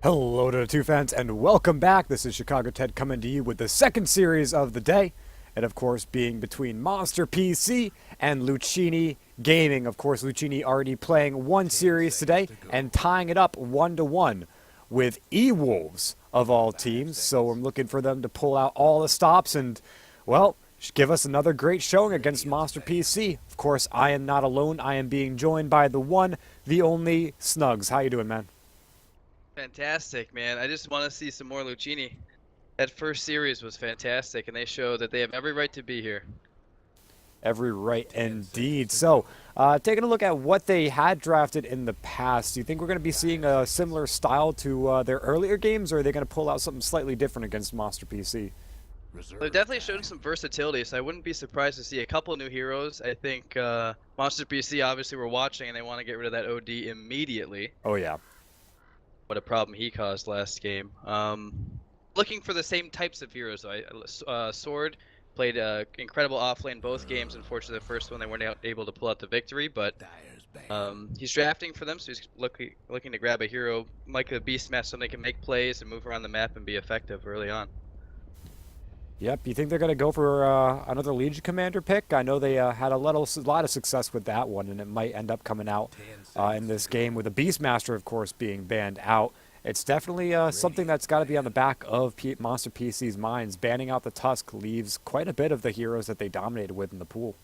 Hello to the two fans and welcome back. This is Chicago Ted coming to you with the second series of the day. And of course being between Monster PC and Luccini Gaming. Of course Luccini already playing one series today and tying it up 1-1 with E-Wolves of all teams. So I'm looking for them to pull out all the stops and, well, give us another great showing against Monster PC. Of course I am not alone. I am being joined by the one, the only Snugs. How you doing, man? Fantastic, man. I just want to see some more Luccini. That first series was fantastic, and they show that they have every right to be here. Every right indeed. So, taking a look at what they had drafted in the past, do you think we're going to be seeing a similar style to their earlier games, or are they going to pull out something slightly different against Monster PC? They've definitely shown some versatility, so I wouldn't be surprised to see a couple new heroes. I think Monster PC, obviously, we're watching, and they want to get rid of that OD immediately. Oh, yeah. What a problem he caused last game. Looking for the same types of heroes, though. Sword played incredible offlane both games. Unfortunately, the first one they weren't able to pull out the victory, but he's drafting for them, so he's looking to grab a hero like a Beast Smash, so they can make plays and move around the map and be effective early on. Yep. You think they're going to go for another Legion Commander pick? I know they had a lot of success with that one, and it might end up coming out in this game with the Beastmaster, of course, being banned out. It's definitely something that's got to be on the back of Monster PC's minds. Banning out the Tusk leaves quite a bit of the heroes that they dominated with in the pool.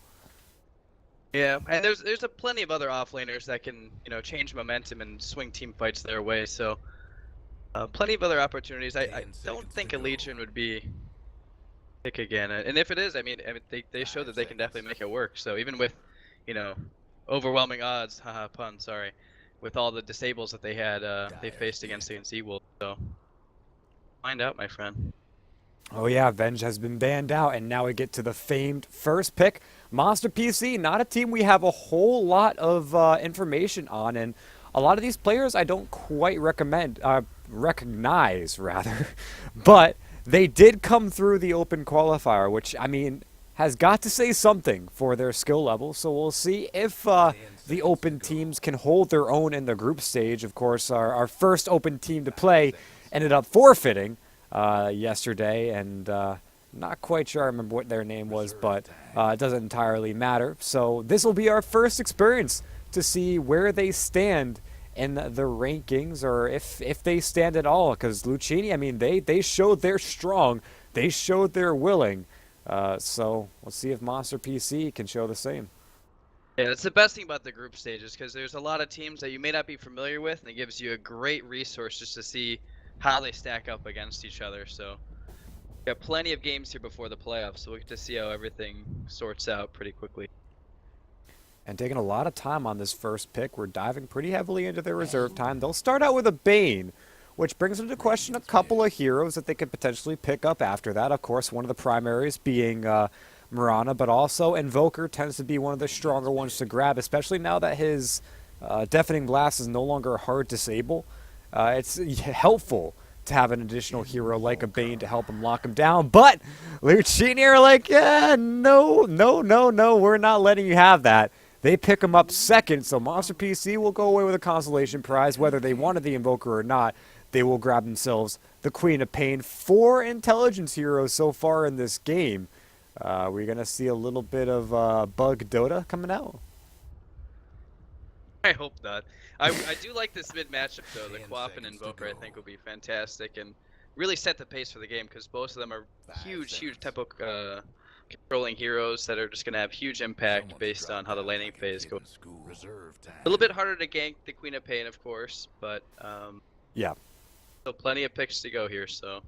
Yeah, and there's plenty of other offlaners that can change momentum and swing team fights their way. So plenty of other opportunities. I don't think a Legion would be pick again, and if it is, I mean they show that they can definitely make it work. So even with overwhelming odds, haha pun, sorry, with all the disables that they had they faced against E-Wolves. So find out, my friend. Oh yeah, Venge has been banned out, and now we get to the famed first pick. Monster PC, not a team we have a whole lot of information on, and a lot of these players I don't quite recognize rather, but they did come through the open qualifier, which, I mean, has got to say something for their skill level. So we'll see if the open teams can hold their own in the group stage. Of course, our first open team to play ended up forfeiting yesterday, and not quite sure I remember what their name was, but it doesn't entirely matter. So this will be our first experience to see where they stand in the rankings, or if they stand at all, because Luccini, I mean, they showed they're strong, they showed they're willing, so let's see if Monster PC can show the same. Yeah, that's the best thing about the group stages, because there's a lot of teams that you may not be familiar with, and it gives you a great resource just to see how they stack up against each other. So we got plenty of games here before the playoffs, so we get to see how everything sorts out pretty quickly. And taking a lot of time on this first pick, we're diving pretty heavily into their reserve time. They'll start out with a Bane, which brings into question a couple of heroes that they could potentially pick up after that. Of course, one of the primaries being Mirana, but also Invoker tends to be one of the stronger ones to grab, especially now that his Deafening Blast is no longer a hard disable. It's helpful to have an additional hero like a Bane to help him lock him down, but Luccini are like, yeah, no, we're not letting you have that. They pick him up second, so Monster PC will go away with a consolation prize. Whether they wanted the Invoker or not, they will grab themselves the Queen of Pain. 4 intelligence heroes so far in this game. We're going to see a little bit of Bug Dota coming out. I hope not. I do like this mid matchup though. The Quap and Invoker I think will be fantastic and really set the pace for the game, because both of them are huge tempo controlling heroes that are just going to have huge impact based on how the laning phase goes. A little bit harder to gank the Queen of Pain, of course, but yeah. So plenty of picks to go here. So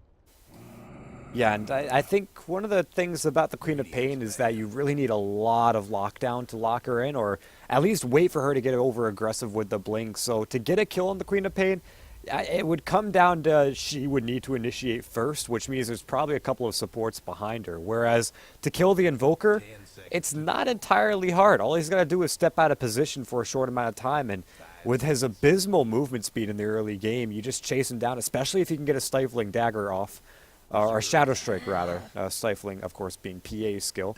yeah, and I think one of the things about the Queen of Pain is that you really need a lot of lockdown to lock her in, or at least wait for her to get over aggressive with the blink. So to get a kill on the Queen of Pain, it would come down to she would need to initiate first, which means there's probably a couple of supports behind her. Whereas to kill the Invoker, it's not entirely hard. All he's got to do is step out of position for a short amount of time, and with his abysmal movement speed in the early game, you just chase him down, especially if you can get a Stifling Dagger off. Or Shadow Strike, rather. Stifling, of course, being PA's skill.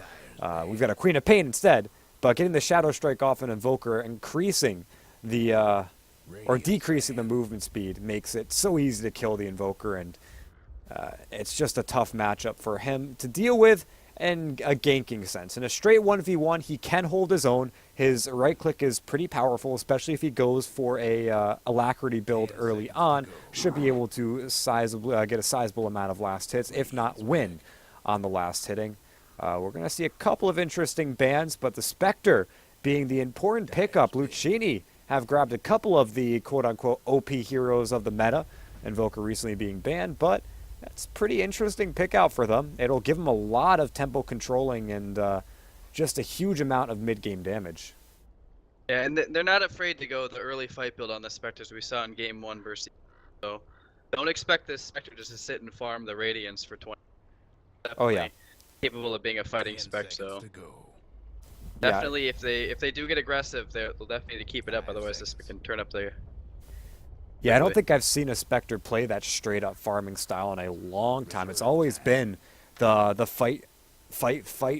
We've got a Queen of Pain instead, but getting the Shadow Strike off an Invoker, increasing the or decreasing the movement speed makes it so easy to kill the Invoker, and it's just a tough matchup for him to deal with in a ganking sense. In a straight 1v1, he can hold his own. His right click is pretty powerful, especially if he goes for a alacrity build early on. Should be able to get a sizable amount of last hits, if not win on the last hitting. We're going to see a couple of interesting bans, but the Spectre being the important pickup. Luccini have grabbed a couple of the quote-unquote OP heroes of the meta, Invoker recently being banned, but that's pretty interesting pick out for them. It'll give them a lot of tempo controlling and just a huge amount of mid-game damage. Yeah, and they're not afraid to go the early fight build on the Spectres we saw in Game 1 versus. So don't expect this Spectre just to sit and farm the Radiance for 20. Oh yeah, capable of being a fighting Spec. So yeah. definitely, if they do get aggressive, they'll definitely need to keep it up. Otherwise, this can turn up the. Yeah, I don't think I've seen a Spectre play that straight up farming style in a long time. It's always been the fight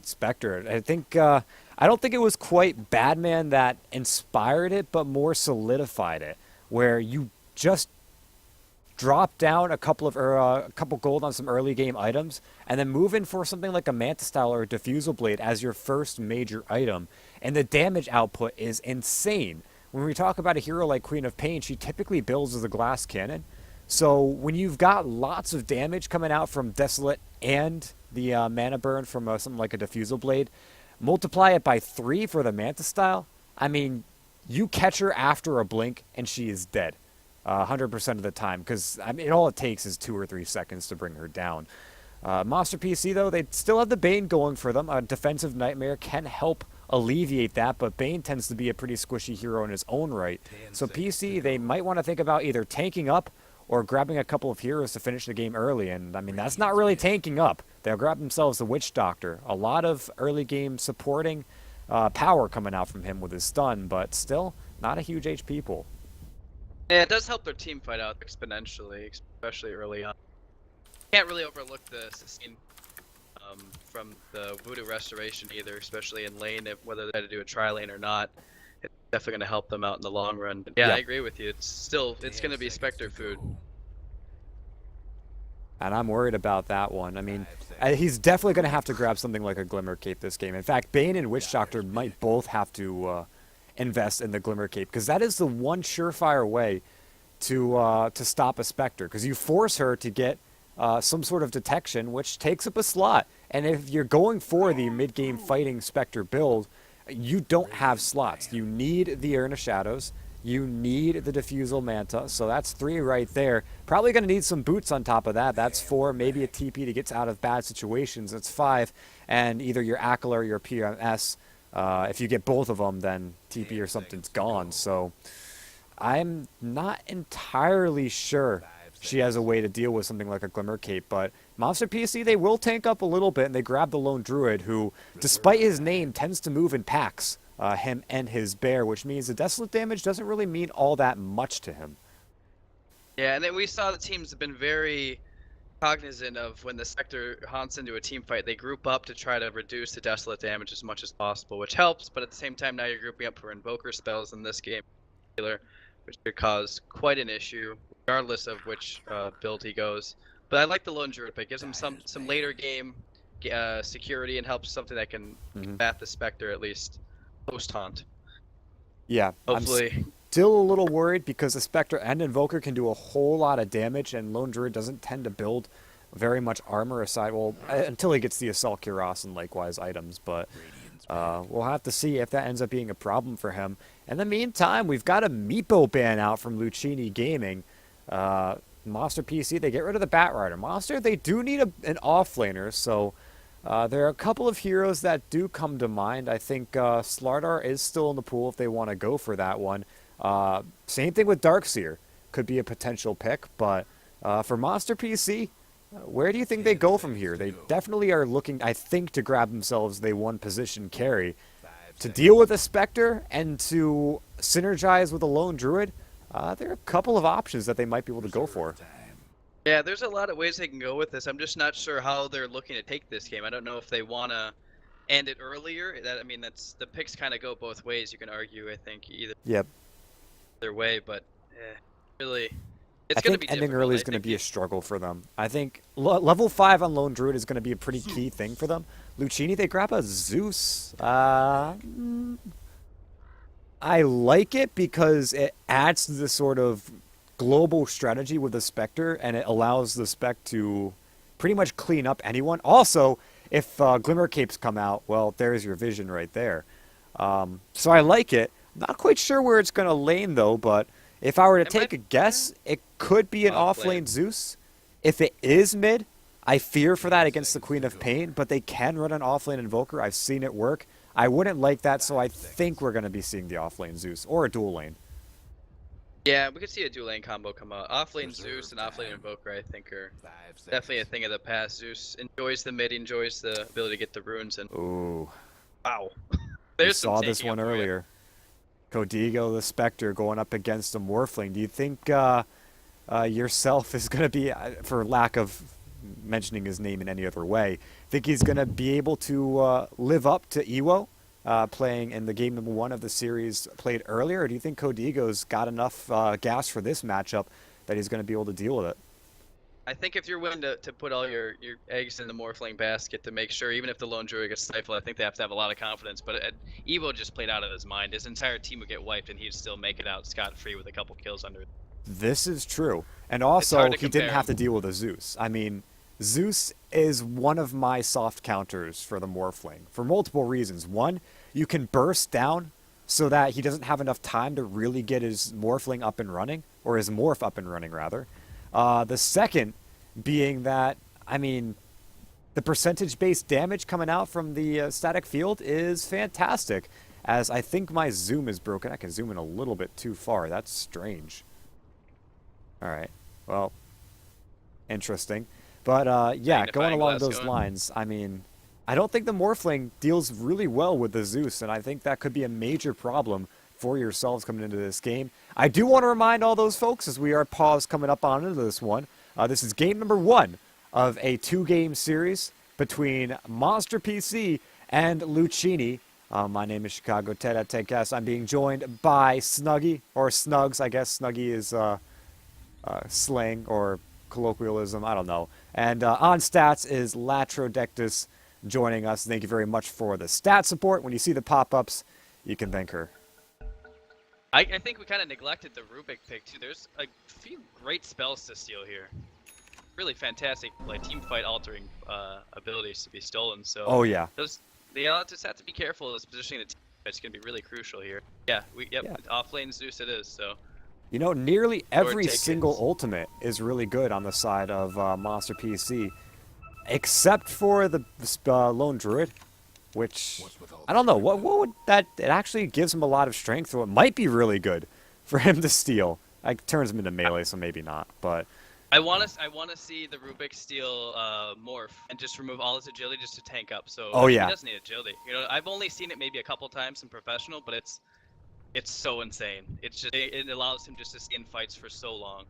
Spectre. I don't think it was quite Badman that inspired it, but more solidified it, where you just drop down a couple gold on some early game items, and then move in for something like a Manta Style or a Diffusal Blade as your first major item, and the damage output is insane. When we talk about a hero like Queen of Pain, she typically builds as a glass cannon. So when you've got lots of damage coming out from Desolate and the mana burn from something like a Diffusal Blade, multiply it by 3 for the Manta Style, I mean, you catch her after a blink and she is dead 100% of the time, because I mean, all it takes is 2 or 3 seconds to bring her down. Monster PC, though, they still have the Bane going for them. A Defensive Nightmare can help alleviate that, but Bane tends to be a pretty squishy hero in his own right. So PC, they might want to think about either tanking up or grabbing a couple of heroes to finish the game early, and I mean, that's not really tanking up. They'll grab themselves the Witch Doctor. A lot of early game supporting power coming out from him with his stun, but still not a huge HP pool. Yeah, it does help their team fight out exponentially, especially early on. Can't really overlook the sustain from the Voodoo Restoration either, especially in lane, whether they had to do a tri-lane or not. It's definitely going to help them out in the long run. But yeah, I agree with you. It's going to be Spectre food. And I'm worried about that one. I mean, he's definitely going to have to grab something like a Glimmer Cape this game. In fact, Bane and Witch Doctor might both have to invest in the Glimmer Cape, because that is the one surefire way to stop a Spectre, because you force her to get some sort of detection, which takes up a slot. And if you're going for the mid-game fighting Spectre build, you don't have slots. You need the Urn of Shadows. You need the Diffusal Manta. So that's 3 right there. Probably going to need some boots on top of that. That's 4. Maybe a TP to get out of bad situations. That's 5. And either your Akala or your PMS. If you get both of them, then TP or something's gone. So I'm not entirely sure she has a way to deal with something like a Glimmer Cape, but Monster PC, they will tank up a little bit, and they grab the Lone Druid, who, despite his name, tends to move in packs, him and his bear, which means the Desolate damage doesn't really mean all that much to him. Yeah, and then we saw the teams have been very cognizant of when the Spectre haunts into a team fight, they group up to try to reduce the Desolate damage as much as possible, which helps, but at the same time now you're grouping up for Invoker spells in this game in particular, which could cause quite an issue, regardless of which build he goes. But I like the Lone Druid pick. Gives him some later game security and helps something that can combat the Spectre at least post-haunt. Yeah, hopefully. I'm still a little worried because the Spectre and Invoker can do a whole lot of damage, and Lone Druid doesn't tend to build very much armor aside, well, until he gets the Assault Cuirass and likewise items, but we'll have to see if that ends up being a problem for him. In the meantime, we've got a Meepo ban out from Luccini Gaming. Monster PC, they get rid of the Batrider. Monster, they do need an offlaner, so there are a couple of heroes that do come to mind. I think Slardar is still in the pool if they want to go for that one. Same thing with Darkseer. Could be a potential pick, but for Monster PC, where do you think they go from here? They definitely are looking, I think, to grab themselves the one position carry. To deal with a Spectre and to synergize with a Lone Druid, there are a couple of options that they might be able to go for. Yeah, there's a lot of ways they can go with this. I'm just not sure how they're looking to take this game. I don't know if they want to end it earlier. I mean, that's the picks kind of go both ways. You can argue, I think, either way, but Really, it's I going to think be ending difficult. early I is going to think be a struggle for them. I think level 5 on Lone Druid is going to be a pretty key thing for them. Luccini, they grab a Zeus. I like it because it adds to the sort of global strategy with the Spectre, and it allows the Spec to pretty much clean up anyone. Also, if Glimmer Capes come out, well, there's your vision right there. So I like it. Not quite sure where it's going to lane, though, but if I were to it take might a guess, it could be an off off-lane Zeus. If it is mid, I fear for that against the Queen of Pain, but they can run an off-lane Invoker. I've seen it work. I wouldn't like that, so I think we're going to be seeing the off-lane Zeus or a dual lane. Yeah, we could see a dual lane combo come out. Offlane Zeus and offlane Invoker, I think, are definitely a thing of the past. Zeus enjoys the mid, enjoys the ability to get the runes, and Ooh, wow, we there's some saw this taking one up for you. earlier. Codigo, the Spectre, going up against a Morphling. Do you think yourself is going to be, for lack of mentioning his name in any other way, think he's going to be able to live up to Iwo playing in the game number 1 of the series played earlier? Or do you think Codigo's got enough gas for this matchup that he's going to be able to deal with it? I think if you're willing to put all your eggs in the Morphling basket to make sure, even if the lone druid gets stifled, I think they have to have a lot of confidence. But Evo just played out of his mind. His entire team would get wiped, and he'd still make it out scot-free with a couple kills under. This is true. And It's hard also, to he didn't compare have to him. deal with a Zeus. I mean, Zeus is one of my soft counters for the Morphling for multiple reasons. One, you can burst down so that he doesn't have enough time to really get his Morphling up and running, or his Morph up and running, rather. The second being that, I mean, the percentage-based damage coming out from the static field is fantastic. As I think my zoom is broken. I can zoom in a little bit too far. That's strange. Alright, well, interesting. But yeah, going Magnifying along glass those going. lines, I mean, I don't think the Morphling deals really well with the Zeus, and I think that could be a major problem for yourselves coming into this game. I do want to remind all those folks, as we are paused coming up on into this one, this is game number 1 of a 2-game series between Monster PC and Luccini. My name is Chicago Ted at TechCast. I'm being joined by Snuggy, or Snugs, I guess. Snuggy is slang or colloquialism, I don't know. And on stats is Latrodectus joining us. Thank you very much for the stat support. When you see the pop-ups, you can thank her. I think we kind of neglected the Rubik pick too. There's a few great spells to steal here. Really fantastic, like team fight altering abilities to be stolen. So Oh, yeah. they all just have to be careful as positioning the team. It's going to be really crucial here. Yeah, Yeah. off lane Zeus it is. So You know, nearly every take it. single ultimate is really good on the side of Monster PC, except for the Lone Druid, which, I don't know, what would that, it actually gives him a lot of strength, so it might be really good for him to steal. Like, turns him into melee, so maybe not, but... I want to see the Rubik steal morph and just remove all his agility just to tank up. So Oh, yeah. he doesn't need agility. You know, I've only seen it maybe a couple times in professional, but it's so insane. It's just it allows him just to stay in fights for so long.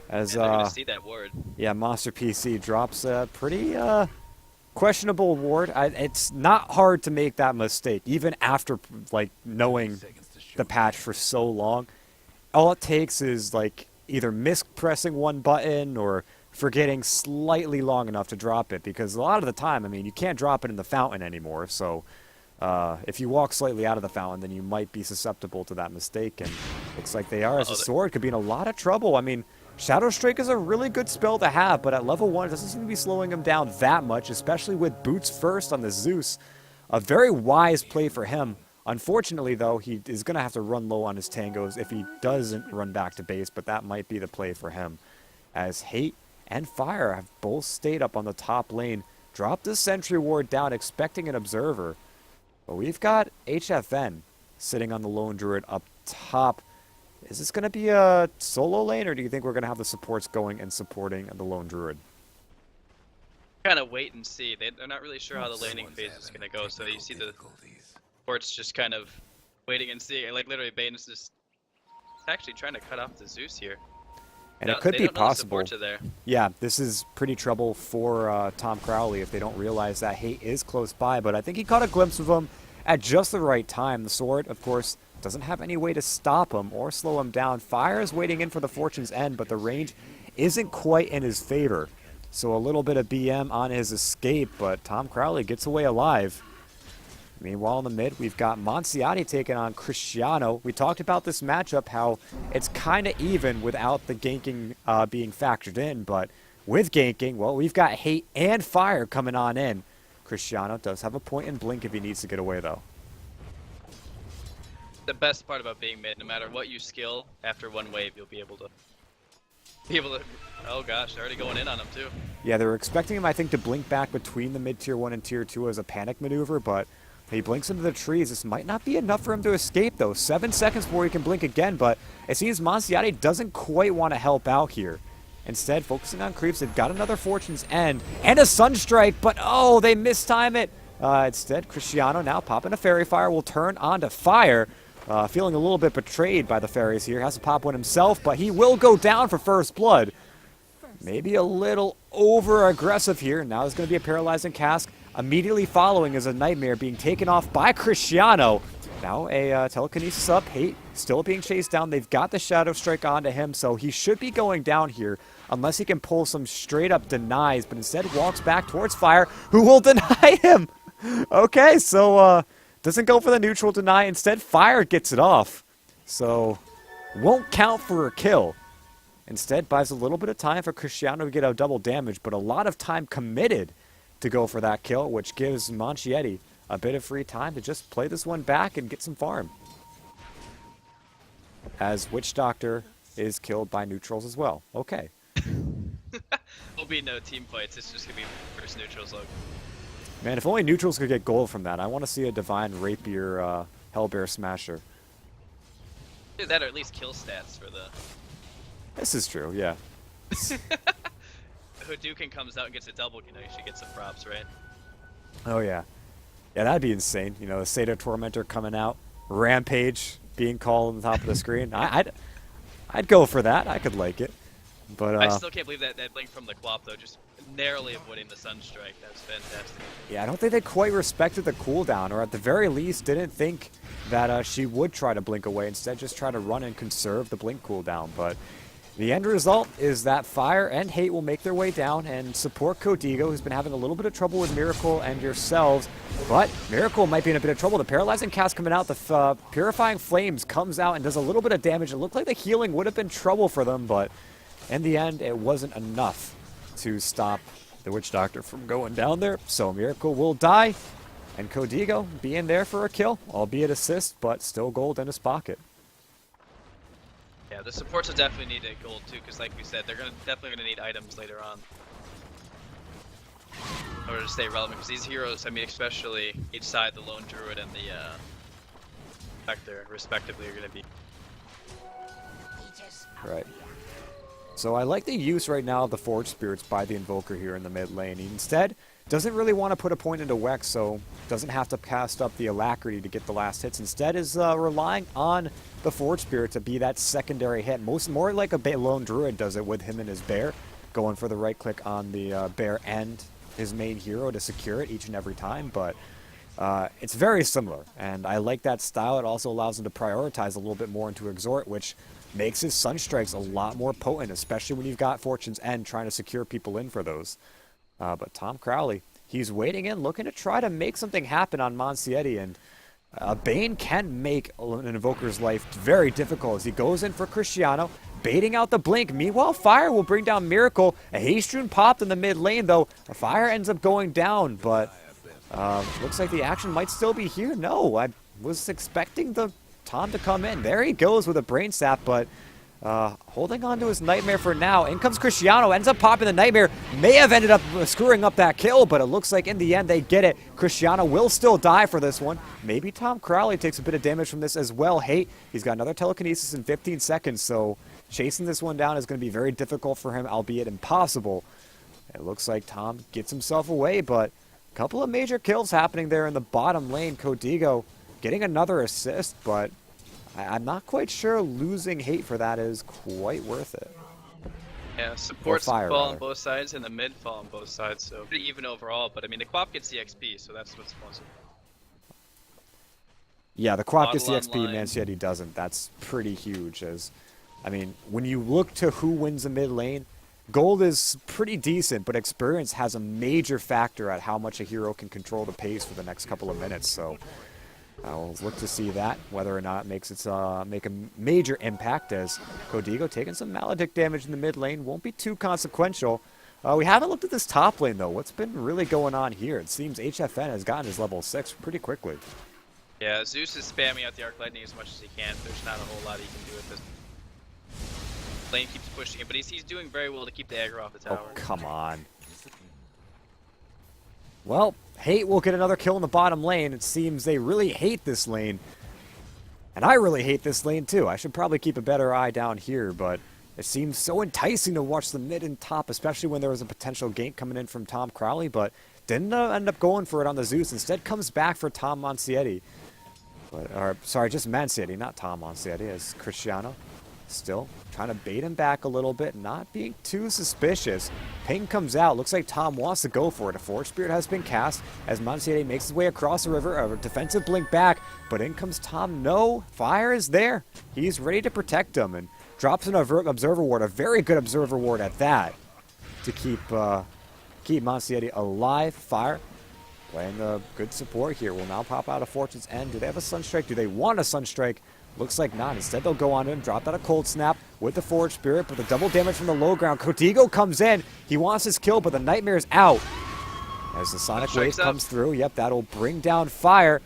As, And they're gonna see that ward. yeah, Monster PC drops a pretty questionable ward. It's not hard to make that mistake, even after like knowing the patch for so long. All it takes is like either mispressing one button or forgetting slightly long enough to drop it. Because a lot of the time, I mean, you can't drop it in the fountain anymore. So if you walk slightly out of the fountain, then you might be susceptible to that mistake. And looks like they are, as a sword could be in a lot of trouble. I mean, Shadow Strike is a really good spell to have, but at level 1, it doesn't seem to be slowing him down that much, especially with boots first on the Zeus. A very wise play for him. Unfortunately, though, he is going to have to run low on his tangos if he doesn't run back to base, but that might be the play for him. As Hate and Fire have both stayed up on the top lane, dropped the Sentry Ward down, expecting an Observer. But we've got HFN sitting on the Lone Druid up top. Is this going to be a solo lane, or do you think we're going to have the supports going and supporting the Lone Druid? Kind of wait and see. They're not really sure how the laning phase is gonna go. So you see the supports just kind of waiting and seeing. Like literally, Bane's just actually trying to cut off the Zeus here. And it could be possible. There. Yeah, this is pretty trouble for Tom Crowley if they don't realize that Hate is close by. But I think he caught a glimpse of him at just the right time. The sword, of course, doesn't have any way to stop him or slow him down. Fire is waiting in for the Fortune's End, but the range isn't quite in his favor. So a little bit of BM on his escape, but Tom Crowley gets away alive. Meanwhile, in the mid, we've got Monsiati taking on Cristiano. We talked about this matchup, how it's kind of even without the ganking being factored in, but with ganking, well, we've got Hate and Fire coming on in. Cristiano does have a point in Blink if he needs to get away, though. The best part about being mid, no matter what you skill, after one wave, you'll be able to... Oh gosh, they're already going in on him, too. Yeah, they were expecting him, I think, to blink back between the mid tier 1 and tier 2 as a panic maneuver, but he blinks into the trees. This might not be enough for him to escape, though. 7 seconds before he can blink again, but it seems Monsiati doesn't quite want to help out here. Instead, focusing on creeps, they've got another Fortune's End and a Sunstrike, but oh, they mistime it. Instead, Cristiano now popping a Fairy Fire will turn onto Fire. Feeling a little bit betrayed by the fairies here. Has to pop one himself, but he will go down for first blood. Maybe a little over-aggressive here. Now there's going to be a paralyzing cask. Immediately following is a Nightmare being taken off by Cristiano. Now a telekinesis up. Hate still being chased down. They've got the Shadow Strike onto him, so he should be going down here unless he can pull some straight-up denies, but instead walks back towards Fire, who will deny him. Okay, so doesn't go for the neutral deny. Instead, Fire gets it off. So, won't count for a kill. Instead, buys a little bit of time for Cristiano to get a double damage, but a lot of time committed to go for that kill, which gives Monsiati a bit of free time to just play this one back and get some farm. As Witch Doctor is killed by neutrals as well. Okay. There'll be no team fights, it's just gonna be first neutrals look. Man, if only neutrals could get gold from that. I want to see a Divine Rapier Hellbear Smasher. Do that or at least kill stats for the... This is true, yeah. Hadouken comes out and gets a double, you know, you should get some props, right? Oh, yeah. Yeah, that'd be insane. You know, the Sato Tormentor coming out, Rampage being called on the top of the screen. I'd go for that. I could like it. But I still can't believe that blink from the Quap, though, just narrowly avoiding the Sunstrike. That was fantastic. Yeah, I don't think they quite respected the cooldown, or at the very least didn't think that she would try to blink away. Instead, just try to run and conserve the blink cooldown. But the end result is that Fire and Hate will make their way down and support Codigo, who's been having a little bit of trouble with Miracle and yourselves. But Miracle might be in a bit of trouble. The Paralyzing Cast coming out, the Purifying Flames comes out and does a little bit of damage. It looked like the healing would have been trouble for them, but in the end, it wasn't enough to stop the Witch Doctor from going down there. So Miracle will die, and Codigo be in there for a kill, albeit assist, but still gold in his pocket. Yeah, the supports will definitely need a gold too, because like we said, they're definitely gonna need items later on in order to stay relevant. Because these heroes, I mean, especially each side, the Lone Druid and the Spectre, respectively, are gonna be Right. So I like the use right now of the Forge Spirits by the Invoker here in the mid lane. He instead doesn't really want to put a point into Wex, so doesn't have to cast up the Alacrity to get the last hits. Instead is relying on the Forge Spirit to be that secondary hit. More like a Lone Druid does it with him and his Bear, going for the right click on the Bear and his main hero to secure it each and every time. But it's very similar, and I like that style. It also allows him to prioritize a little bit more into Exhort, which makes his Sunstrikes a lot more potent, especially when you've got Fortune's End trying to secure people in for those. But Tom Crowley, he's waiting in, looking to try to make something happen on Monsieti, and Bane can make an Invoker's life very difficult as he goes in for Cristiano, baiting out the blink. Meanwhile, Fire will bring down Miracle. A Haste Rune popped in the mid lane, though. Fire ends up going down, but looks like the action might still be here. No, I was expecting the Tom to come in. There he goes with a Brain Sap, but holding on to his Nightmare for now. In comes Cristiano, ends up popping the Nightmare. May have ended up screwing up that kill, but it looks like in the end they get it. Cristiano will still die for this one. Maybe Tom Crowley takes a bit of damage from this as well. Hate, he's got another Telekinesis in 15 seconds, so chasing this one down is going to be very difficult for him, albeit impossible. It looks like Tom gets himself away, but a couple of major kills happening there in the bottom lane. Codigo getting another assist, but I'm not quite sure losing Hate for that is quite worth it. Yeah, supports Fire, fall rather. on both sides and the mid fall on both sides, so pretty even overall. But I mean, the Quap gets the XP, so that's what's most. Yeah, the Quap gets the Model XP, online. Mancietti doesn't. That's pretty huge. I mean, when you look to who wins the mid lane, gold is pretty decent, but experience has a major factor at how much a hero can control the pace for the next couple of minutes. So I'll look to see that, whether or not it makes make a major impact, as Codigo taking some Maledict damage in the mid lane. Won't be too consequential. We haven't looked at this top lane, though. What's been really going on here? It seems HFN has gotten his level 6 pretty quickly. Yeah, Zeus is spamming out the Arc Lightning as much as he can. There's not a whole lot he can do with this. Lane keeps pushing it, but he's doing very well to keep the aggro off the tower. Oh, come on. Well, Hate will get another kill in the bottom lane. It seems they really hate this lane. And I really hate this lane, too. I should probably keep a better eye down here, but it seems so enticing to watch the mid and top, especially when there was a potential gank coming in from Tom Crowley, but didn't end up going for it on the Zeus. Instead comes back for Tom Mancietti. Sorry, just Mancietti, not Tom Mancietti, as Cristiano. Still trying to bait him back a little bit, not being too suspicious. Ping comes out. Looks like Tom wants to go for it. A Forge Spirit has been cast as Mancietti makes his way across the river. A defensive blink back, but in comes Tom. No, fire is there. He's ready to protect him and drops an Observer Ward, a very good Observer Ward at that, to keep Mancietti alive. Fire playing the good support here. Will now pop out of Fortune's End. Do they have a Sunstrike? Do they want a Sunstrike? Looks like not. Instead, they'll go on him, drop out a Cold Snap with the Forge Spirit, but the double damage from the low ground. Codigo comes in. He wants his kill, but the Nightmare's out. As the Sonic Wave comes through, yep, that'll bring down Fire.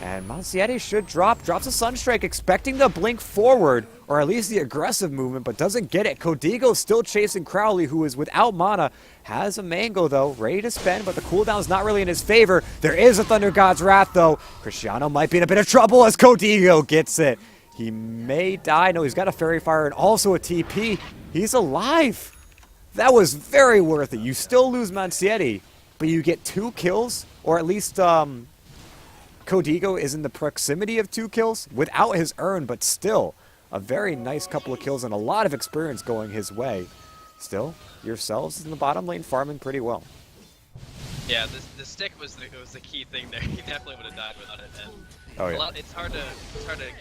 And Mancietti should drops a Sunstrike, expecting the blink forward, or at least the aggressive movement, but doesn't get it. Codigo still chasing Crowley, who is without mana. Has a Mango, though, ready to spend, but the cooldown's not really in his favor. There is a Thunder God's Wrath, though. Cristiano might be in a bit of trouble as Codigo gets it. He may die. No, he's got a Fairy Fire and also a TP. He's alive. That was very worth it. You still lose Mancietti, but you get 2 kills, or at least Codigo is in the proximity of 2 kills without his urn, but still a very nice couple of kills and a lot of experience going his way. Still, yourselves in the bottom lane farming pretty well. Yeah, the stick was the key thing there. He definitely would have died without it. And Oh yeah. it's hard to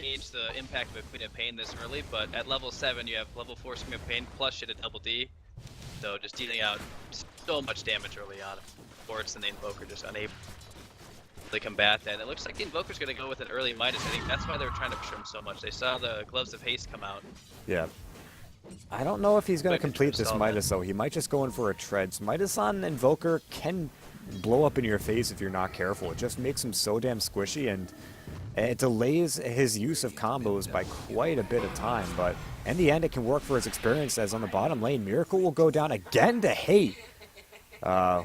gauge the impact of a Queen of Pain this early, but at level 7 you have level 4 Scream of Pain plus shit at double D, so just dealing out so much damage early on. Forts and the Invoker just unable to combat that. And it looks like the Invoker's going to go with an early Midas. I think that's why they were trying to push him so much. They saw the Gloves of Haste come out. Yeah. I don't know if he's going to complete this Midas, though. He might just go in for a Treads. Midas on Invoker can blow up in your face if you're not careful. It just makes him so damn squishy, and it delays his use of combos by quite a bit of time. But in the end, it can work for his experience, as on the bottom lane, Miracle will go down again to Hate,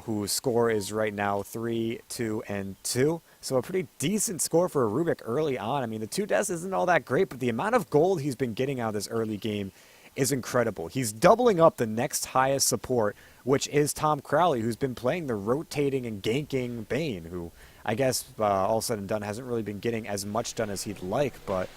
whose score is right now 3, 2, and 2. So a pretty decent score for Rubik early on. I mean, the 2 deaths isn't all that great, but the amount of gold he's been getting out of this early game is incredible. He's doubling up the next highest support, which is Tom Crowley, who's been playing the rotating and ganking Bane, who I guess all said and done hasn't really been getting as much done as he'd like, but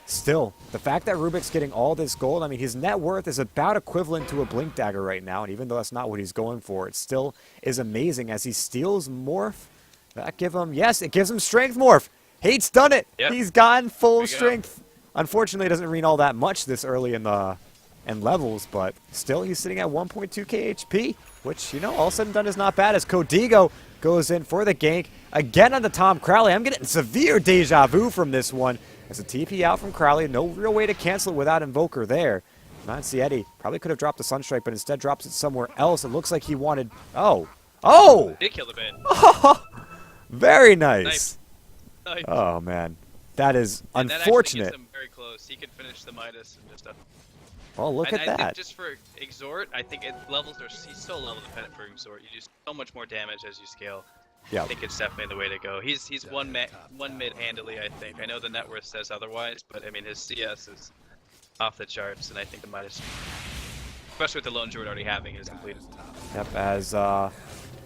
still, the fact that Rubik's getting all this gold, I mean, his net worth is about equivalent to a Blink Dagger right now, and even though that's not what he's going for, it still is amazing as he steals Morph. That give him, yes, it gives him Strength Morph. Hate's done it. Yep. He's gotten full strength. Unfortunately, it doesn't mean all that much this early in the levels, but still he's sitting at 1.2k HP, which, you know, all said and done is not bad, as Codigo goes in for the gank again on the Tom Crowley. I'm getting severe deja vu from this one. As a TP out from Crowley, no real way to cancel it without Invoker there. Mancietti probably could have dropped the Sunstrike, but instead drops it somewhere else. It looks like he wanted... Oh! Did kill the Bane. Very nice. Nice. Oh, man. That is and unfortunate. That actually gets him very close. He could finish the Midas and just... Well, look at I that. think just for Exhort, I think he's so level dependent for Exhort. You do so much more damage as you scale. Yeah. I think it's definitely the way to go. He's one mid handily, I think. I know the net worth says otherwise, but I mean his CS is off the charts, and I think the Midas, especially with the lone druid already having, is completed. Yep, as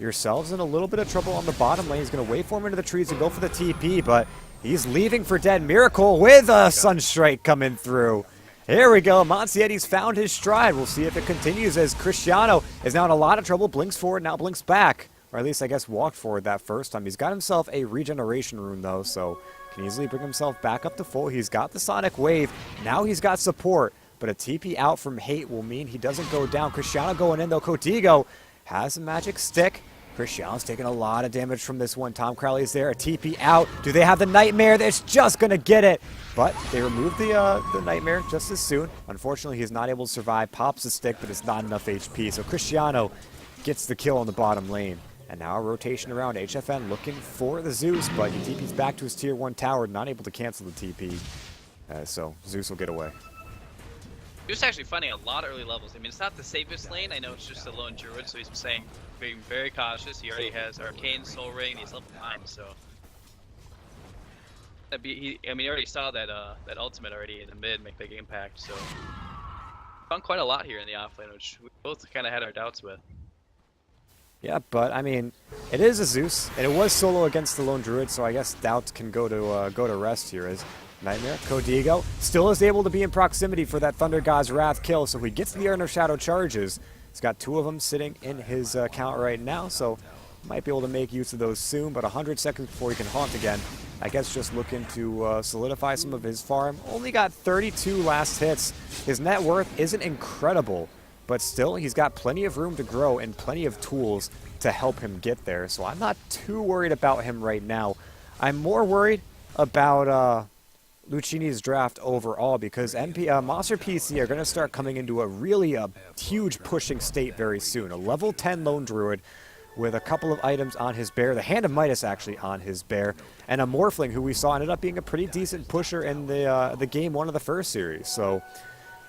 yourselves in a little bit of trouble on the bottom lane. He's going to wait for him into the trees and go for the TP, but he's leaving for dead. Miracle with a Sunstrike coming through. Here we go. Mancietti's found his stride. We'll see if it continues, as Cristiano is now in a lot of trouble. Blinks forward, now blinks back. Or at least, I guess, walked forward that first time. He's got himself a regeneration rune, though, so can easily bring himself back up to full. He's got the Sonic Wave. Now he's got support, but a TP out from Hate will mean he doesn't go down. Cristiano going in, though. Codigo has a magic stick. Cristiano's taking a lot of damage from this one. Tom Crowley's there. A TP out. Do they have the Nightmare? That's just going to get it. But they removed the Nightmare just as soon. Unfortunately, he's not able to survive. Pops the stick, but it's not enough HP. So Cristiano gets the kill on the bottom lane. And now a rotation around. HFN looking for the Zeus, but he TP's back to his tier 1 tower. Not able to cancel the TP. So Zeus will get away. Zeus actually finding a lot of early levels. I mean, it's not the safest lane. I know it's just a lone druid, so he's being very cautious. He already has Arcane, Soul Ring, and he's level 9, so. I mean, he already saw that that ultimate already in the mid make big impact, so. Found quite a lot here in the offlane, which we both kind of had our doubts with. Yeah, but I mean, it is a Zeus, and it was solo against the lone druid, so I guess doubts can go to rest here. As Nightmare, Codigo still is able to be in proximity for that Thunder God's Wrath kill, so he gets the Inner Shadow charges. He's got 2 of them sitting in his account right now, so might be able to make use of those soon, but 100 seconds before he can haunt again. I guess just looking to solidify some of his farm. Only got 32 last hits. His net worth isn't incredible, but still he's got plenty of room to grow and plenty of tools to help him get there, so I'm not too worried about him right now. I'm more worried about Luccini's draft overall, because Monster PC are going to start coming into a really huge pushing state very soon. A level 10 Lone Druid with a couple of items on his bear, the Hand of Midas actually on his bear, and a Morphling who we saw ended up being a pretty decent pusher in the game 1 of the first series. So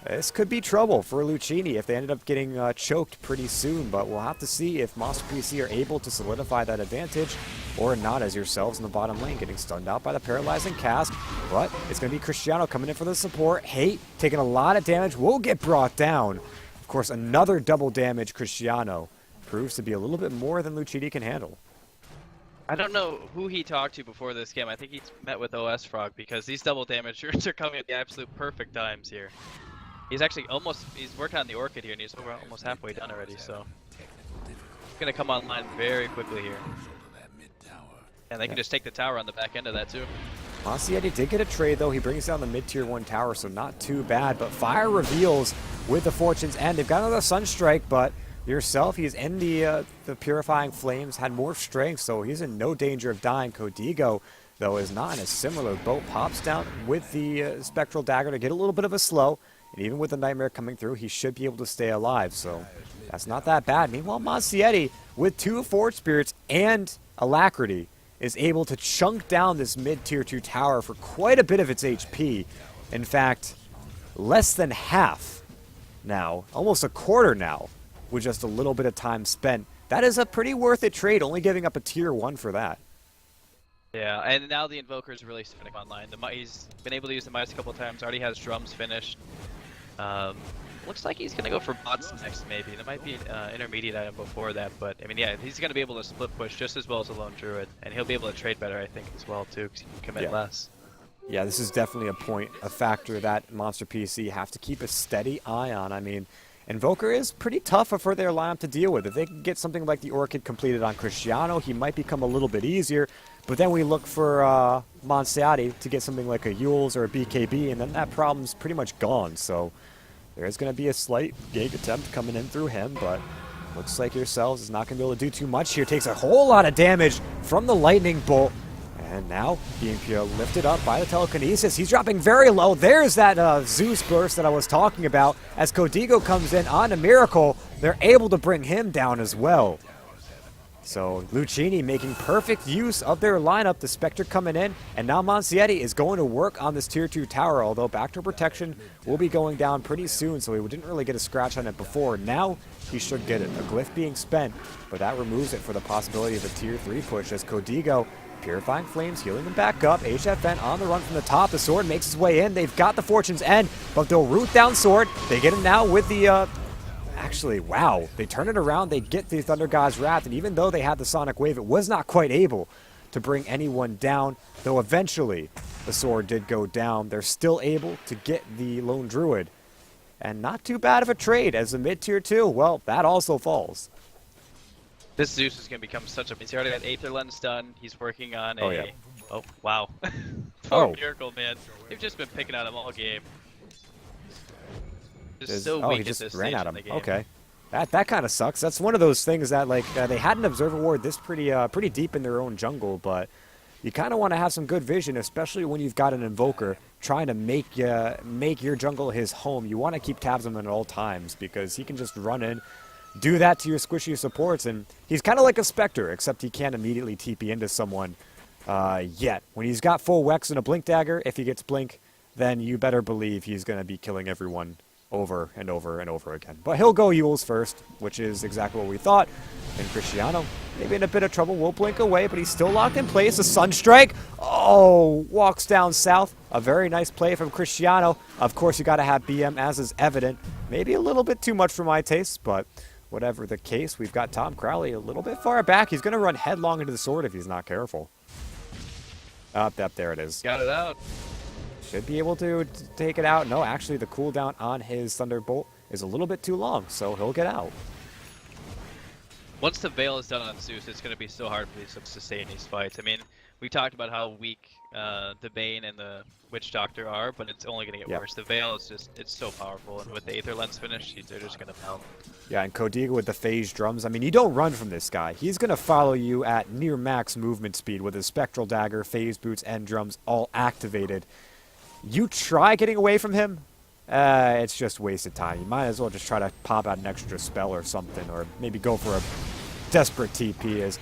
this could be trouble for Luccini if they ended up getting choked pretty soon, but we'll have to see if Monster PC are able to solidify that advantage or not, as yourselves in the bottom lane getting stunned out by the paralyzing cast. But it's going to be Cristiano coming in for the support. Hate taking a lot of damage, will get brought down. Of course, another double damage Cristiano proves to be a little bit more than Luccini can handle. I don't know who he talked to before this game. I think he's met with OS Frog, because these double damage turns are coming at the absolute perfect times here. He's actually he's working on the Orchid here, and he's almost halfway done already, so. He's gonna come online very quickly here. And they can just take the tower on the back end of that too. Mancietti did get a trade though. He brings down the mid-tier 1 tower, so not too bad. But Fire reveals with the Fortune's End. They've got another Sunstrike, but yourself, he's in the Purifying Flames, had more strength, so he's in no danger of dying. Codigo, though, is not in a similar boat. Pops down with the Spectral Dagger to get a little bit of a slow. And even with the Nightmare coming through, he should be able to stay alive, so that's not that bad. Meanwhile, Mancietti, with 2 Forge Spirits and Alacrity, is able to chunk down this mid-tier 2 tower for quite a bit of its HP. In fact, less than half now, almost a quarter now, with just a little bit of time spent. That is a pretty worth it trade, only giving up a tier 1 for that. Yeah, and now the Invoker's really starting online. He's been able to use the Midas a couple of times, already has drums finished. Looks like he's going to go for bots next, maybe. There might be an intermediate item before that, but I mean, yeah, he's going to be able to split push just as well as a lone druid, and he'll be able to trade better, I think, as well, too, because he can commit less. Yeah, this is definitely a factor that Monster PC have to keep a steady eye on. I mean, Invoker is pretty tough for their lineup to deal with. If they can get something like the Orchid completed on Cristiano, he might become a little bit easier. But then we look for Mancietti to get something like a Yules or a BKB, and then that problem's pretty much gone. So there is going to be a slight gig attempt coming in through him, but looks like yourselves is not going to be able to do too much here. Takes a whole lot of damage from the Lightning Bolt. And now being lifted up by the telekinesis. He's dropping very low. There's that Zeus burst that I was talking about. As Codigo comes in on a Miracle, they're able to bring him down as well. So Luccini making perfect use of their lineup. The Spectre coming in. And now Mancietti is going to work on this tier 2 tower. Although Backdoor Protection will be going down pretty soon. So he didn't really get a scratch on it before. Now he should get it. A glyph being spent. But that removes it for the possibility of a tier 3 push as Codigo, Purifying Flames, healing them back up. HFN on the run from the top. The Sword makes its way in. They've got the Fortune's End, but they'll root down Sword. They get it now with the, actually, wow. They turn it around. They get the Thunder God's Wrath, and even though they had the Sonic Wave, it was not quite able to bring anyone down, though eventually the Sword did go down. They're still able to get the Lone Druid, and not too bad of a trade as the mid-tier 2, well, that also falls. This Zeus is going to become such a... He's already got Aether Lens done. He's working on a... Oh, yeah. Oh, wow. Poor Oh. Miracle, man. They've just been picking at him all game. Just Is- so oh, weak he at just this ran stage at in him. the game. Okay. That kind of sucks. That's one of those things that, like, they had an Observer Ward this pretty deep in their own jungle, but you kind of want to have some good vision, especially when you've got an Invoker trying to make your jungle his home. You want to keep tabs on him at all times because he can just run in, do that to your squishy supports, and he's kind of like a Spectre, except he can't immediately TP into someone yet. When he's got full Wex and a Blink Dagger, if he gets Blink, then you better believe he's going to be killing everyone over and over and over again. But he'll go Yules first, which is exactly what we thought. And Cristiano, maybe in a bit of trouble, will blink away, but he's still locked in place. A Sunstrike, oh, walks down south. A very nice play from Cristiano. Of course, you got to have BM, as is evident. Maybe a little bit too much for my taste, but whatever the case, we've got Tom Crowley a little bit far back. He's going to run headlong into the sword if he's not careful. Up, there it is. Got it out. Should be able to take it out. No, actually, the cooldown on his Thunderbolt is a little bit too long, so he'll get out. Once the Veil is done on Zeus, it's going to be so hard for these to sustain these fights. I mean, we talked about how weak the Bane and the Witch Doctor are, but it's only going to get worse. The Veil is just, it's so powerful, and with the Aether Lens finish, they're just going to melt. Yeah, and Codiga with the phase drums. I mean, you don't run from this guy. He's going to follow you at near max movement speed with his Spectral Dagger, phase boots, and drums all activated. You try getting away from him, it's just wasted time. You might as well just try to pop out an extra spell or something, or maybe go for a desperate TP as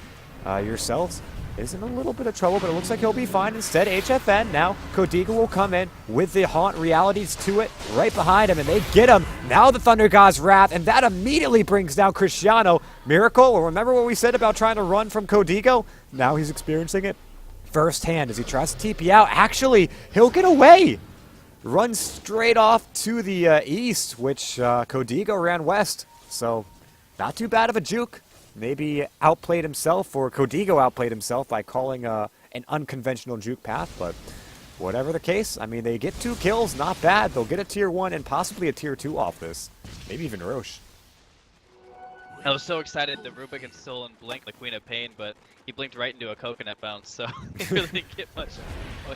yourselves is in a little bit of trouble, but it looks like he'll be fine. Instead, HFN, now Codiga will come in with the Haunt realities to it right behind him, and they get him. Now the Thunder God's Wrath, and that immediately brings down Cristiano. Miracle, well, remember what we said about trying to run from Codiga? Now he's experiencing it firsthand as he tries to TP out. Actually, he'll get away. Runs straight off to the east, which Codiga ran west. So, not too bad of a juke. Maybe outplayed himself, or Codiga outplayed himself by calling an unconventional juke path, but whatever the case, I mean, they get 2 kills, not bad. They'll get a tier 1 and possibly a tier 2 off this. Maybe even Roche. I was so excited that Rubik and Stolen blinked the Queen of Pain, but he blinked right into a coconut bounce, so he really didn't get much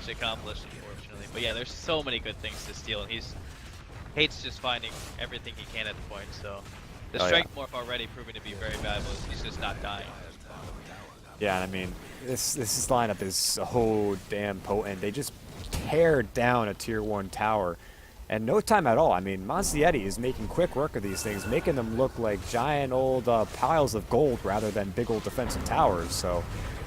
accomplished, unfortunately. But yeah, there's so many good things to steal, and hates just finding everything he can at the point, so the Strike Morph already proving to be very valuable. He's just not dying. Yeah, I mean, this lineup is so damn potent. They just tear down a tier 1 tower. And no time at all. I mean, Monsietti is making quick work of these things, making them look like giant old piles of gold rather than big old defensive towers. So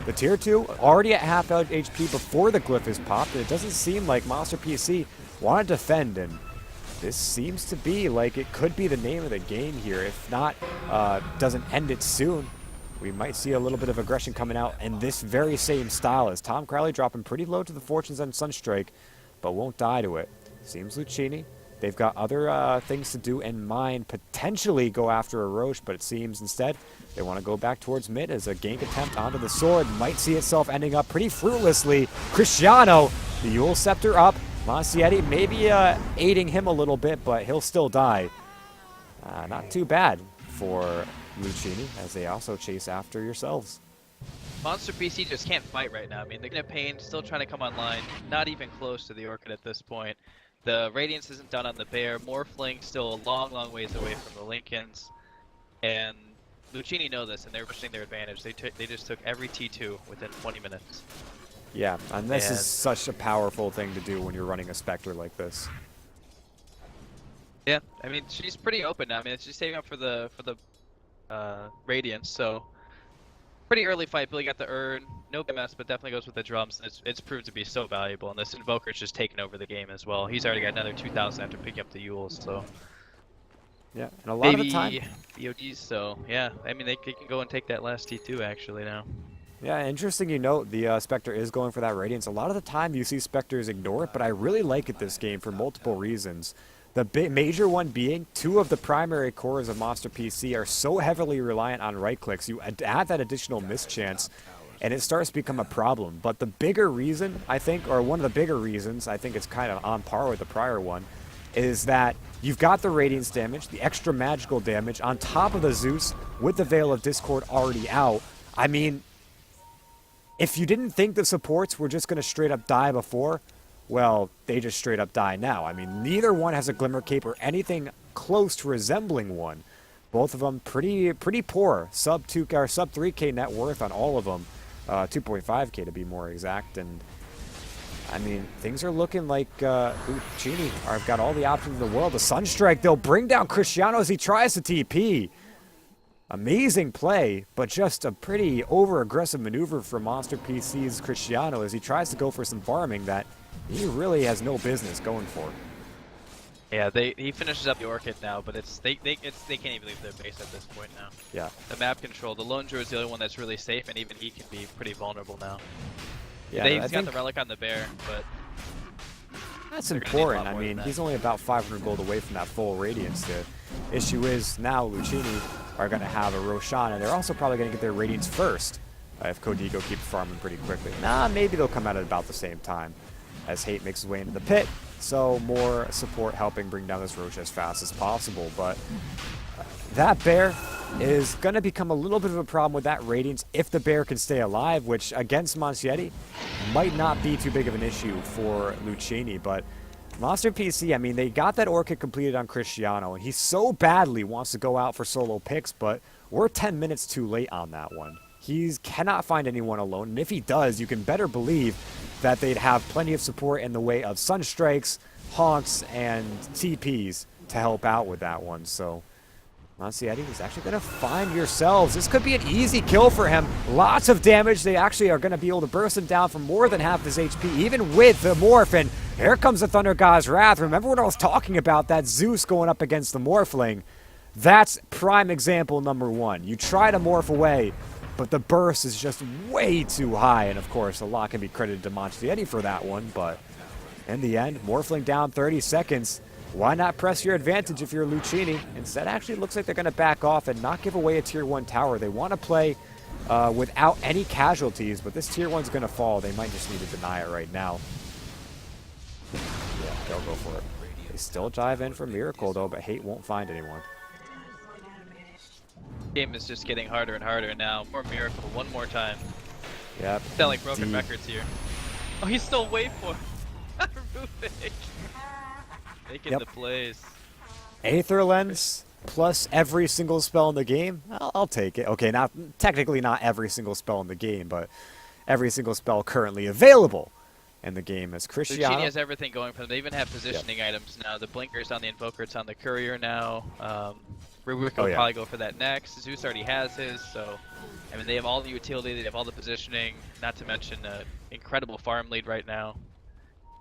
the tier 2 already at half HP before the glyph is popped. And it doesn't seem like Monster PC want to defend, and this seems to be like it could be the name of the game here. If not, doesn't end it soon, we might see a little bit of aggression coming out in this very same style as Tom Crowley dropping pretty low to the Fortunes and Sunstrike, but won't die to it. Seems Luccini. They've got other things to do in mind, potentially go after a Roche, but it seems instead they want to go back towards mid as a gank attempt onto the sword might see itself ending up pretty fruitlessly. Cristiano, the Yule Scepter up. Monsietti maybe aiding him a little bit, but he'll still die. Not too bad for Luccini, as they also chase after yourselves. Monster PC just can't fight right now. I mean, the Queen of Pain still trying to come online, not even close to the Orchid at this point. The Radiance isn't done on the Bear. Morphling still a long, long ways away from the Lincolns. And Luccini know this, and they're pushing their advantage. They just took every T2 within 20 minutes. Yeah, and this is such a powerful thing to do when you're running a Spectre like this. Yeah, I mean, she's pretty open now. I mean, she's saving up for the Radiance, so pretty early fight. Billy got the Urn, no MS, but definitely goes with the drums. It's proved to be so valuable, and this Invoker's just taken over the game as well. He's already got another 2,000 after picking up the Yules, so yeah, and a lot of the time, BODs. So yeah, I mean, they can go and take that last T2 actually now. Yeah, interesting you note the Spectre is going for that Radiance. A lot of the time you see Spectres ignore it, but I really like it this game for multiple reasons. The major one being 2 of the primary cores of Monster PC are so heavily reliant on right clicks. You add that additional mischance, and it starts to become a problem. But the bigger reason, I think, or one of the bigger reasons, I think it's kind of on par with the prior one, is that you've got the Radiance damage, the extra magical damage, on top of the Zeus with the Veil of Discord already out. I mean, if you didn't think the supports were just going to straight up die before, well, they just straight up die now. I mean, neither one has a Glimmer Cape or anything close to resembling one. Both of them pretty poor, sub 2K or sub 3K net worth on all of them, 2.5K to be more exact. And I mean, things are looking like Luccini have got all the options in the world. The Sunstrike, they'll bring down Cristiano as he tries to TP. Amazing play, but just a pretty over-aggressive maneuver from Monster PC's Cristiano as he tries to go for some farming that he really has no business going for. Yeah, he finishes up the Orchid now, but they can't even leave their base at this point now. Yeah. The map control, the Lone Druid is the only one that's really safe, and even he can be pretty vulnerable now. Yeah, He's got the Relic on the Bear, but that's important. I mean, he's only about 500 gold away from that full Radiance. The issue is now Luccini are going to have a Roshan, and they're also probably going to get their Radiance first if Codigo keeps farming pretty quickly. Nah, maybe they'll come out at about the same time as Hate makes his way into the pit. So more support helping bring down this Roche as fast as possible. But that Bear is going to become a little bit of a problem with that Radiance if the Bear can stay alive, which against Monsietti might not be too big of an issue for Luccini. But Monster PC, I mean, they got that Orchid completed on Cristiano, and he so badly wants to go out for solo picks, but we're 10 minutes too late on that one. He cannot find anyone alone, and if he does, you can better believe that they'd have plenty of support in the way of Sunstrikes, Haunts, and TPs to help out with that one. So Monsietti is actually going to find yourselves. This could be an easy kill for him. Lots of damage. They actually are going to be able to burst him down for more than half his HP, even with the Morph. And here comes the Thunder God's Wrath. Remember what I was talking about, that Zeus going up against the Morphling? That's prime example number one. You try to morph away, but the burst is just way too high. And of course, a lot can be credited to Monsietti for that one. But in the end, Morphling down 30 seconds. Why not press your advantage if you're Luccini? Instead, actually, it looks like they're going to back off and not give away a Tier 1 tower. They want to play without any casualties, but this Tier 1's going to fall. They might just need to deny it right now. Yeah, they'll go for it. They still dive in for Miracle, though, but Hate won't find anyone. Game is just getting harder and harder now. More Miracle, one more time. Yep. Sound like broken records here. Oh, he's still wait for Rubik. Making the plays. Aether Lens plus every single spell in the game. I'll take it. Okay, technically not every single spell in the game, but every single spell currently available in the game as Cristiano. Luccini has everything going for them. They even have positioning items now. The Blinker's on the Invoker, it's on the Courier now. Rubik will probably go for that next. Zeus already has his, so I mean they have all the utility, they have all the positioning, not to mention incredible farm lead right now.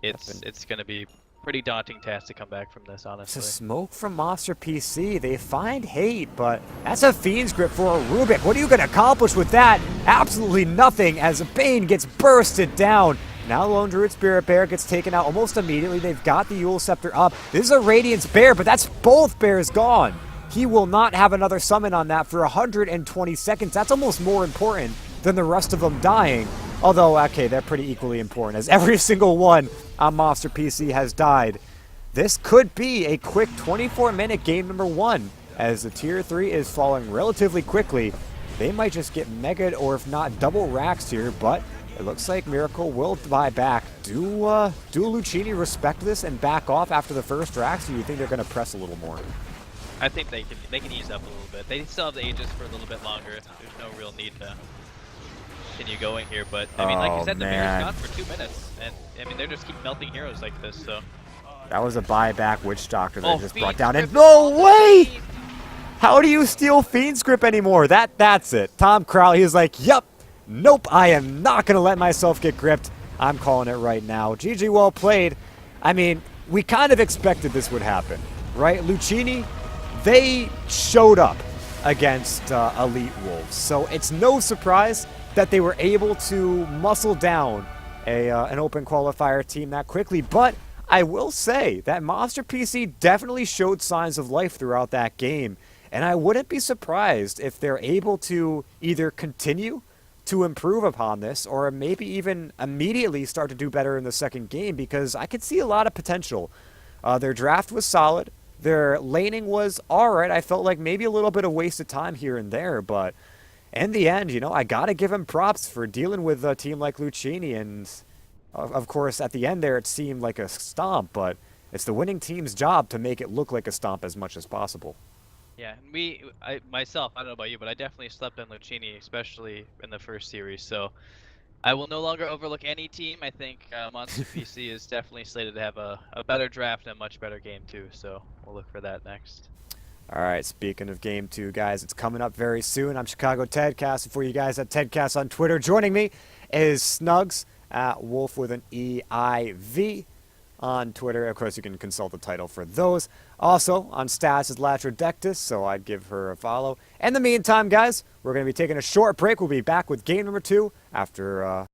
It's going to be pretty daunting task to come back from this, honestly. It's a smoke from Monster PC. They find Hate, but that's a Fiend's Grip for a Rubik. What are you going to accomplish with that? Absolutely nothing as Bane gets bursted down. Now Lone Druid Spirit Bear gets taken out almost immediately. They've got the Yule Scepter up. This is a Radiance Bear, but that's both bears gone. He will not have another summon on that for 120 seconds. That's almost more important than the rest of them dying. Although, okay, they're pretty equally important as every single one on Monster PC has died. This could be a quick 24-minute game number one as the Tier 3 is falling relatively quickly. They might just get mega or if not double racks here, but it looks like Miracle will buy back. Do Luccini respect this and back off after the first racks, or do you think they're going to press a little more? I think they can ease up a little bit. They still have the Aegis for a little bit longer. There's no real need to continue going here, but I mean, like you said, the Bear's gone for 2 minutes, and I mean, they're just keep melting heroes like this, so. That was a buyback Witch Doctor that just brought down, and no way! How do you steal Fiend's Grip anymore? That's it. Tom Crowley is like, yup, nope, I am not going to let myself get gripped. I'm calling it right now. GG, well played. I mean, we kind of expected this would happen, right? Luccini, they showed up against Elite Wolves, so it's no surprise that they were able to muscle down an open qualifier team that quickly. But I will say that Monster PC definitely showed signs of life throughout that game, and I wouldn't be surprised if they're able to either continue to improve upon this or maybe even immediately start to do better in the second game, because I could see a lot of potential. Their draft was solid. Their laning was alright. I felt like maybe a little bit of wasted time here and there, but in the end, I got to give him props for dealing with a team like Luccini. And, of course, at the end there, it seemed like a stomp, but it's the winning team's job to make it look like a stomp as much as possible. Yeah, and myself, I don't know about you, but I definitely slept on Luccini, especially in the first series. So I will no longer overlook any team. I think Monster PC is definitely slated to have a better draft and a much better game too. So we'll look for that next. All right, speaking of Game 2, guys, it's coming up very soon. I'm Chicago Tedcast, and for you guys at Tedcast on Twitter, joining me is Snugs at Wolf with an EIV on Twitter. Of course, you can consult the title for those. Also, on stats is Latrodectus, so I'd give her a follow. In the meantime, guys, we're going to be taking a short break. We'll be back with game number 2 after